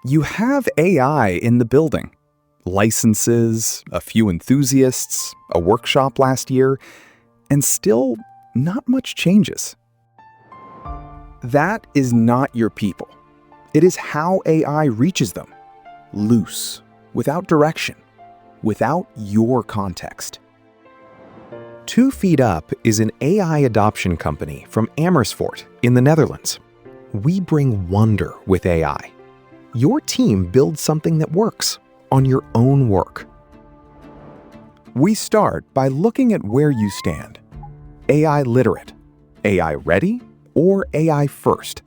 You have AI in the building. Licenses, a few enthusiasts, a workshop last year, and still not much changes. That is not your people. It is how AI reaches them. Loose, without direction, without your context. TwoFeetUp is an AI adoption company from Amersfoort in the Netherlands. We bring wonder with AI. Your team builds something that works on your own work. We start by looking at where you stand. AI-literate, AI-ready, or AI first.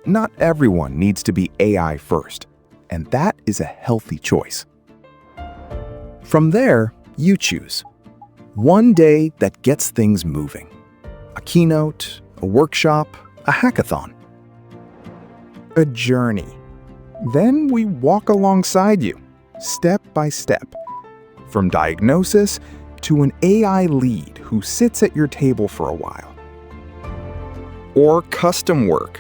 Not everyone needs to be AI first, and that is a healthy choice. From there, you choose. One day that gets things moving. A keynote, a workshop, a hackathon. A journey. Then we walk alongside you, step by step. From diagnosis to an AI lead who sits at your table for a while. Or custom work.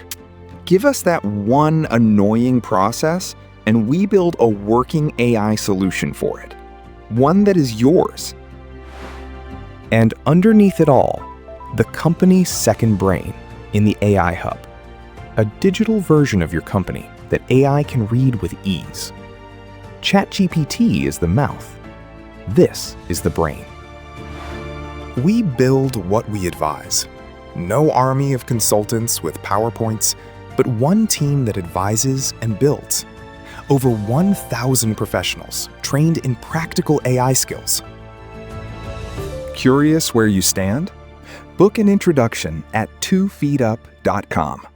Give us that one annoying process and we build a working AI solution for it. One that is yours. And underneath it all, the company's second brain in the AI Hub. A digital version of your company that AI can read with ease. ChatGPT is the mouth. This is the brain. We build what we advise. No army of consultants with PowerPoints, but one team that advises and builds. Over 1,000 professionals trained in practical AI skills. Curious where you stand? Book an introduction at TwoFeetUp.com.